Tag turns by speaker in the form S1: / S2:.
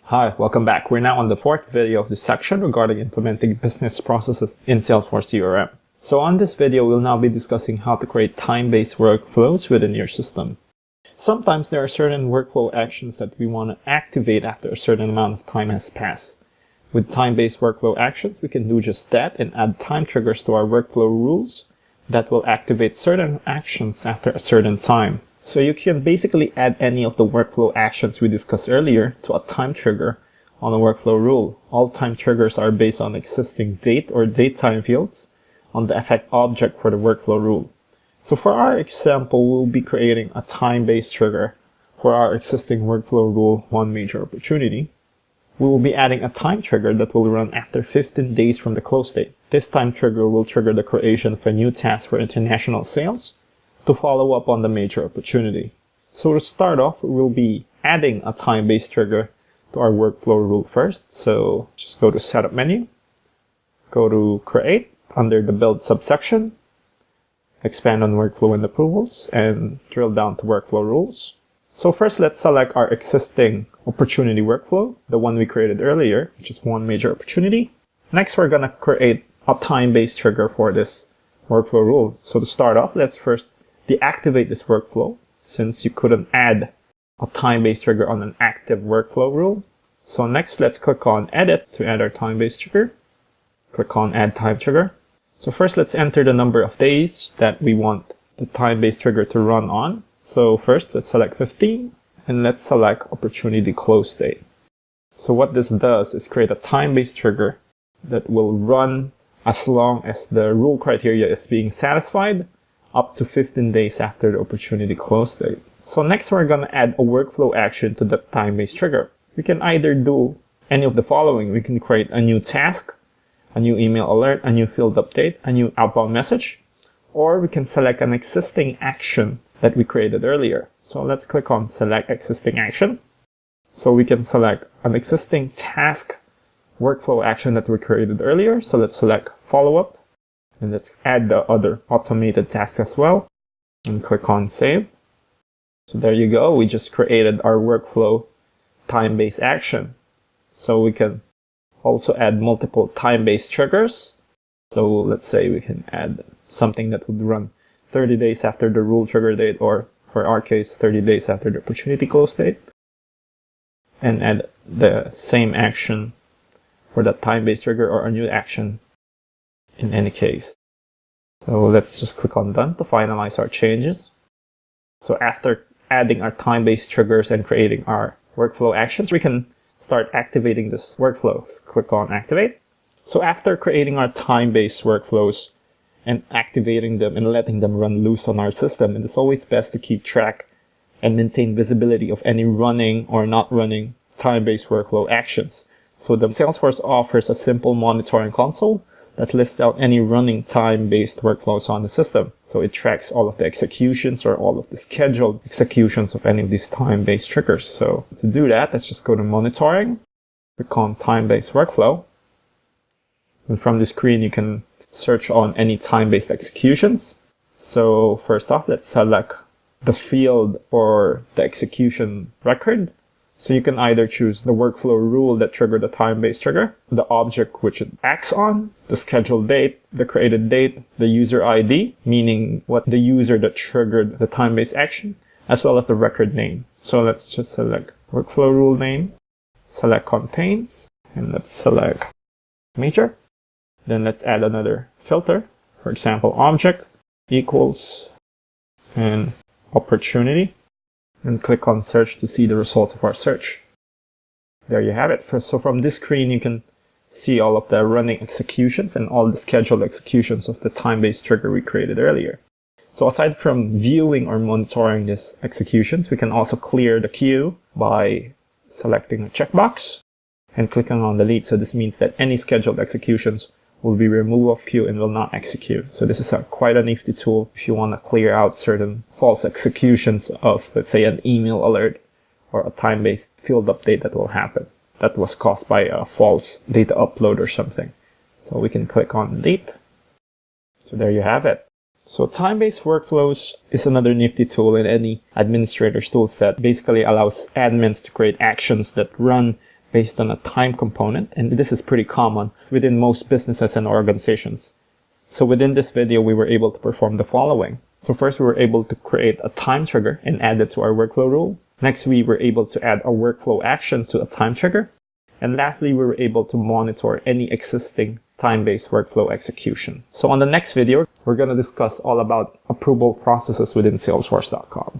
S1: Hi, welcome back. We're now on the fourth video of this section regarding implementing business processes in Salesforce CRM. So on this video, we'll now be discussing how to create time-based workflows within your system. Sometimes there are certain workflow actions that we want to activate after a certain amount of time has passed. With time-based workflow actions, we can do just that and add time triggers to our workflow rules that will activate certain actions after a certain time. So you can basically add any of the workflow actions we discussed earlier to a time trigger on a workflow rule. All time triggers are based on existing date or date time fields on the effect object for the workflow rule. So for our example, we'll be creating a time-based trigger for our existing workflow rule, one major opportunity. We will be adding a time trigger that will run after 15 days from the close date. This time trigger will trigger the creation of a new task for international sales to follow up on the major opportunity. So to start off, we'll be adding a time-based trigger to our workflow rule first. So just go to Setup menu, go to Create under the Build subsection, expand on Workflow and Approvals, and drill down to Workflow Rules. So first, let's select our existing opportunity workflow, the one we created earlier, which is one major opportunity. Next, we're going to create a time-based trigger for this workflow rule. So to start off, let's first deactivate this workflow since you couldn't add a time-based trigger on an active workflow rule. So next, let's click on Edit to add our time-based trigger. Click on Add Time Trigger. So first, let's enter the number of days that we want the time-based trigger to run on. So first, let's select 15 and let's select Opportunity Close Date. So what this does is create a time-based trigger that will run as long as the rule criteria is being satisfied up to 15 days after the opportunity close date. So next, we're going to add a workflow action to the time-based trigger. We can either do any of the following. We can create a new task, a new email alert, a new field update, a new outbound message, or we can select an existing action that we created earlier. So let's click on Select Existing Action. So we can select an existing task workflow action that we created earlier. So let's select Follow-up. And let's add the other automated task as well and click on Save. So there you go. We just created our workflow time-based action. So we can also add multiple time-based triggers. So let's say we can add something that would run 30 days after the rule trigger date, or for our case, 30 days after the opportunity close date. And add the same action for that time-based trigger or a new action in any case. So let's just click on Done to finalize our changes. So after adding our time-based triggers and creating our workflow actions, we can start activating this workflow. Let's click on Activate. So after creating our time-based workflows and activating them and letting them run loose on our system, it is always best to keep track and maintain visibility of any running or not running time-based workflow actions. So the Salesforce offers a simple monitoring console that lists out any running time-based workflows on the system. So it tracks all of the executions or all of the scheduled executions of any of these time-based triggers. So to do that, let's just go to Monitoring, click on Time-Based Workflow. And from the screen, you can search on any time-based executions. So first off, let's select the field for the execution record. So you can either choose the workflow rule that triggered the time-based trigger, the object which it acts on, the scheduled date, the created date, the user ID, meaning what the user that triggered the time-based action, as well as the record name. So let's just select workflow rule name, select contains, and let's select major. Then let's add another filter. For example, object equals and opportunity. And click on Search to see the results of our search. There you have it. So from this screen, you can see all of the running executions and all the scheduled executions of the time-based trigger we created earlier. So aside from viewing or monitoring these executions, we can also clear the queue by selecting a checkbox and clicking on Delete. So this means that any scheduled executions will be removed off queue and will not execute. So this is quite a nifty tool if you want to clear out certain false executions of, let's say, an email alert or a time-based field update that will happen that was caused by a false data upload or something. So we can click on Delete. So there you have it. So time-based workflows is another nifty tool in any administrator's tool set. Basically allows admins to create actions that run based on a time component, and this is pretty common within most businesses and organizations. So within this video, we were able to perform the following. So first, we were able to create a time trigger and add it to our workflow rule. Next, we were able to add a workflow action to a time trigger. And lastly, we were able to monitor any existing time-based workflow execution. So on the next video, we're going to discuss all about approval processes within Salesforce.com.